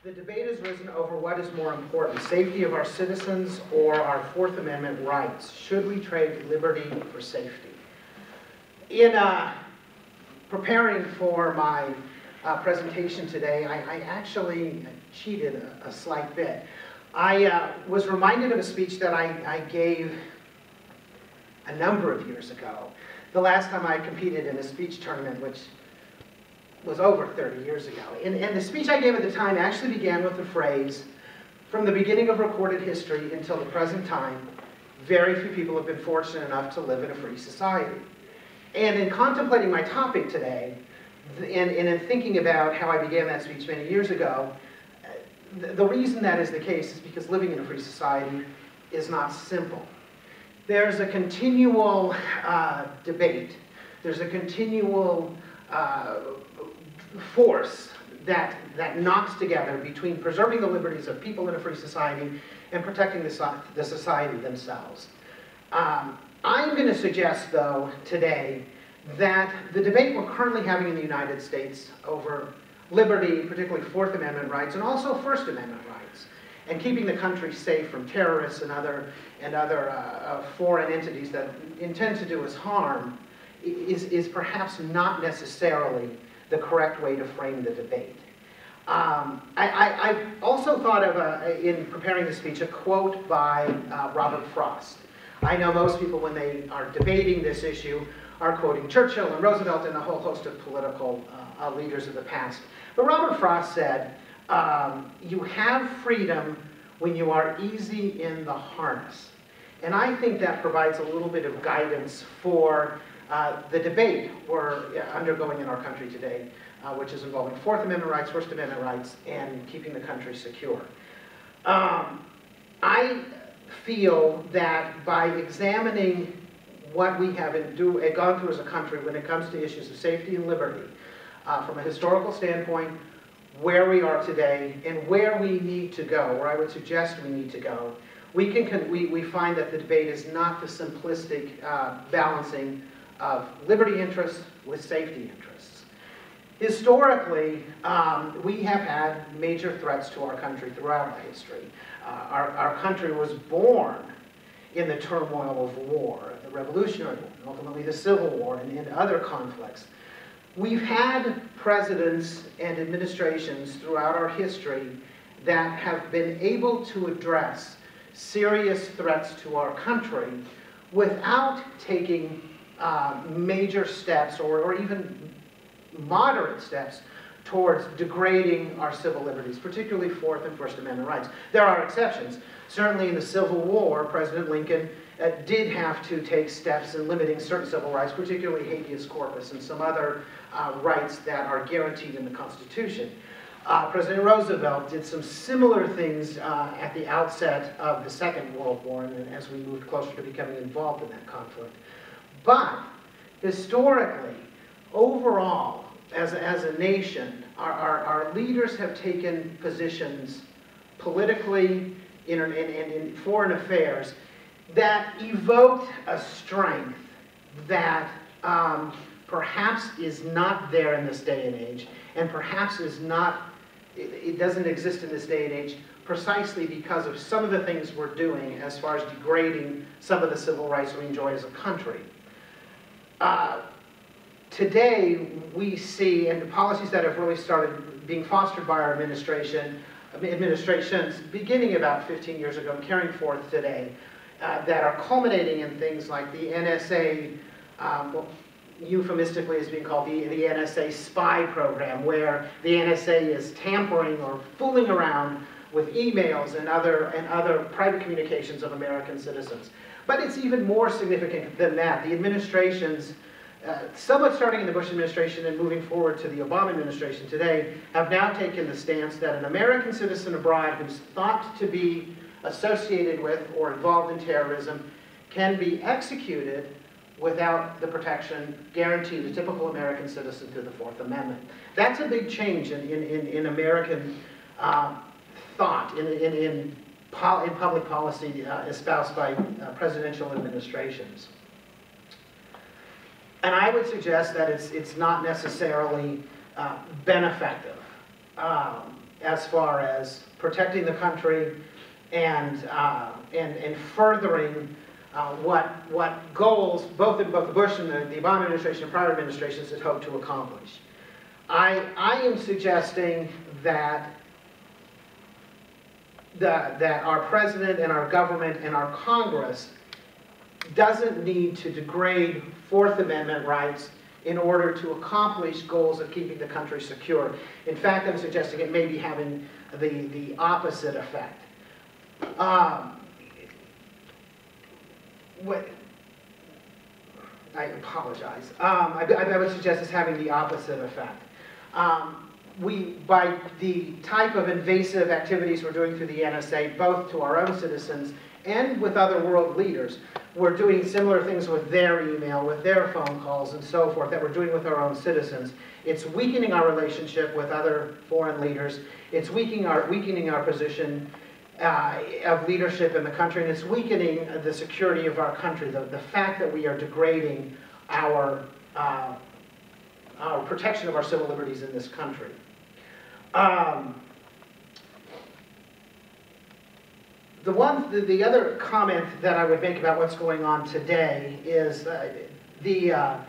The debate has risen over what is more important, safety of our citizens or our Fourth Amendment rights. Should we trade liberty for safety? In preparing for my presentation today, I actually cheated a slight bit. I was reminded of a speech that I gave a number of years ago. The last time I competed in a speech tournament, which was over 30 years ago. And the speech I gave at the time actually began with the phrase, "From the beginning of recorded history until the present time, very few people have been fortunate enough to live in a free society." And in contemplating my topic today, and in thinking about how I began that speech many years ago, the reason that is the case is because living in a free society is not simple. There's a continual debate. There's a continual force that knocks together between preserving the liberties of people in a free society and protecting the society themselves. I'm going to suggest, though, today that the debate we're currently having in the United States over liberty, particularly Fourth Amendment rights, and also First Amendment rights, and keeping the country safe from terrorists and other foreign entities that intend to do us harm, is perhaps not necessarily the correct way to frame the debate. I also thought of, in preparing the speech, a quote by Robert Frost. I know most people, when they are debating this issue, are quoting Churchill and Roosevelt and a whole host of political leaders of the past. But Robert Frost said, "You have freedom when you are easy in the harness." And I think that provides a little bit of guidance for the debate we're undergoing in our country today, which is involving Fourth Amendment rights, First Amendment rights, and keeping the country secure. I feel that by examining what we have gone through as a country when it comes to issues of safety and liberty, from a historical standpoint, where we are today, and where we need to go, where I would suggest we need to go, we find that the debate is not the simplistic balancing of liberty interests with safety interests. Historically, we have had major threats to our country throughout our history. Our country was born in the turmoil of war, the Revolutionary War, and ultimately the Civil War, and other conflicts. We've had presidents and administrations throughout our history that have been able to address serious threats to our country without taking major steps or even moderate steps towards degrading our civil liberties, particularly Fourth and First Amendment rights. There are exceptions. Certainly in the Civil War, President Lincoln did have to take steps in limiting certain civil rights, particularly habeas corpus and some other rights that are guaranteed in the Constitution. President Roosevelt did some similar things at the outset of the Second World War, and as we moved closer to becoming involved in that conflict. But historically, overall, as a nation, our leaders have taken positions politically and in foreign affairs that evoked a strength that perhaps is not there in this day and age, and perhaps it doesn't exist in this day and age precisely because of some of the things we're doing as far as degrading some of the civil rights we enjoy as a country. Today, we see, and the policies that have really started being fostered by our administrations beginning about 15 years ago and carrying forth today, that are culminating in things like the NSA, euphemistically is being called the NSA spy program, where the NSA is tampering or fooling around with emails and other private communications of American citizens. But it's even more significant than that. The administrations, somewhat starting in the Bush administration and moving forward to the Obama administration today, have now taken the stance that an American citizen abroad who's thought to be associated with or involved in terrorism can be executed without the protection guaranteed a typical American citizen through the Fourth Amendment. That's a big change in American thought, in public policy espoused by presidential administrations. And I would suggest that it's not necessarily benefactive. as far as protecting the country and furthering what goals both the Bush and the Obama administration and prior administrations had hoped to accomplish. I am suggesting that our president and our government and our Congress doesn't need to degrade Fourth Amendment rights in order to accomplish goals of keeping the country secure. In fact, I'm suggesting it may be having the opposite effect. I apologize. I would suggest it's having the opposite effect. By the type of invasive activities we're doing through the NSA, both to our own citizens and with other world leaders, we're doing similar things with their email, with their phone calls, and so forth, that we're doing with our own citizens. It's weakening our relationship with other foreign leaders. It's weakening our position of leadership in the country, and it's weakening the security of our country. The fact that we are degrading our protection of our civil liberties in this country. The other comment that I would make about what's going on today is the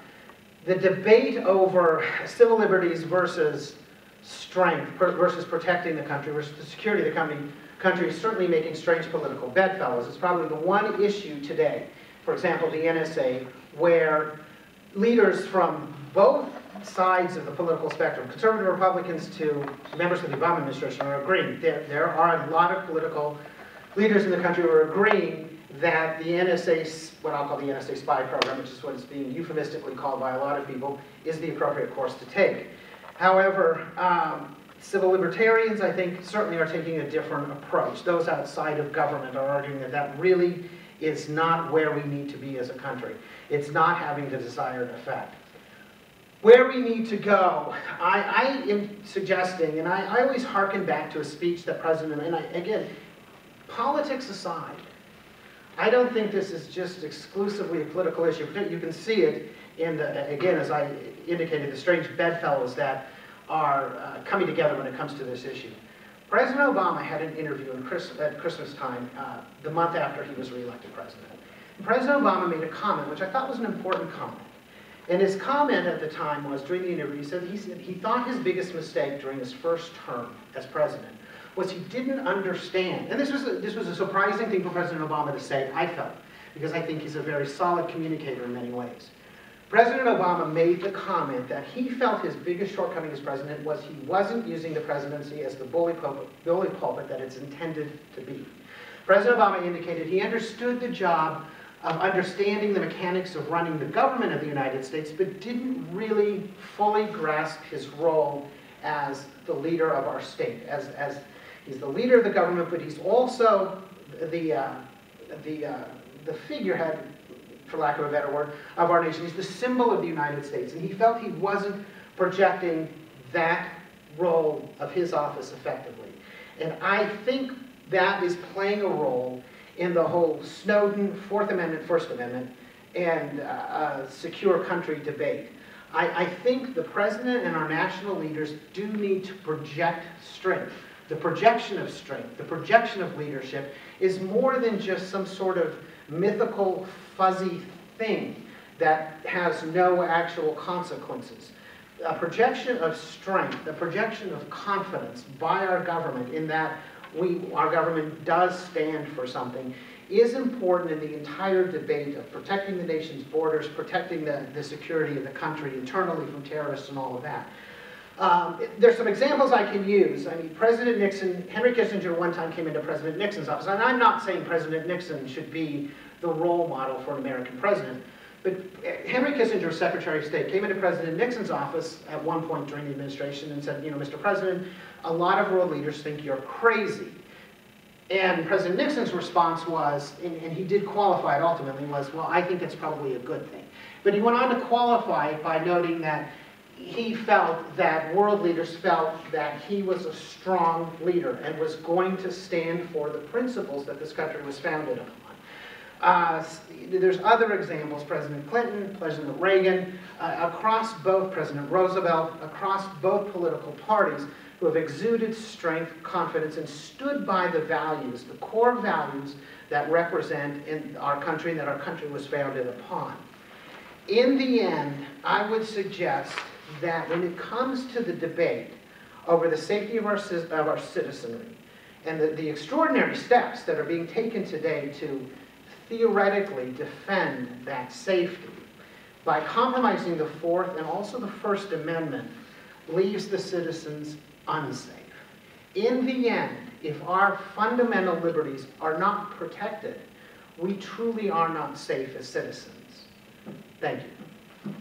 debate over civil liberties versus strength, versus protecting the country, versus the security of the country is certainly making strange political bedfellows. It's probably the one issue today, for example, the NSA, where leaders from both sides of the political spectrum, conservative Republicans to members of the Obama administration, are agreeing. There are a lot of political leaders in the country who are agreeing that the NSA, what I'll call the NSA spy program, which is what it's being euphemistically called by a lot of people, is the appropriate course to take. However, civil libertarians, I think, certainly are taking a different approach. Those outside of government are arguing that that really is not where we need to be as a country. It's not having the desired effect. Where we need to go, I am suggesting, and I always hearken back to a speech that President, and again, politics aside, I don't think this is just exclusively a political issue. You can see it in again, as I indicated, the strange bedfellows that are coming together when it comes to this issue. President Obama had an interview at Christmas time, the month after he was reelected president. And President Obama made a comment, which I thought was an important comment. And his comment at the time was, during the interview, he said he thought his biggest mistake during his first term as president was he didn't understand, and this was a surprising thing for President Obama to say, I felt, because I think he's a very solid communicator in many ways. President Obama made the comment that he felt his biggest shortcoming as president was he wasn't using the presidency as the bully pulpit that it's intended to be. President Obama indicated he understood the job of understanding the mechanics of running the government of the United States, but didn't really fully grasp his role as the leader of our state. As he's the leader of the government, but he's also the figurehead, for lack of a better word, of our nation. He's the symbol of the United States, and he felt he wasn't projecting that role of his office effectively. And I think that is playing a role in the whole Snowden, Fourth Amendment, First Amendment, and secure country debate. I think the president and our national leaders do need to project strength. The projection of strength, the projection of leadership is more than just some sort of mythical, fuzzy thing that has no actual consequences. A projection of strength, a projection of confidence by our government in that our government does stand for something is important in the entire debate of protecting the nation's borders, protecting the security of the country internally from terrorists and all of that. There's some examples I can use. I mean, President Nixon, Henry Kissinger one time came into President Nixon's office, and I'm not saying President Nixon should be the role model for an American president, but Henry Kissinger, Secretary of State, came into President Nixon's office at one point during the administration and said, you know, Mr. President, a lot of world leaders think you're crazy. And President Nixon's response was, and he did qualify it ultimately, was, well, I think that's probably a good thing. But he went on to qualify it by noting that he felt that world leaders felt that he was a strong leader and was going to stand for the principles that this country was founded upon. There's other examples, President Clinton, President Reagan, across both, President Roosevelt, across both political parties, who have exuded strength, confidence, and stood by the values, the core values that represent in our country and that our country was founded upon. In the end, I would suggest that when it comes to the debate over the safety of our citizenry and the extraordinary steps that are being taken today to theoretically defend that safety, by compromising the Fourth and also the First Amendment, leaves the citizens unsafe. In the end, if our fundamental liberties are not protected, we truly are not safe as citizens. Thank you.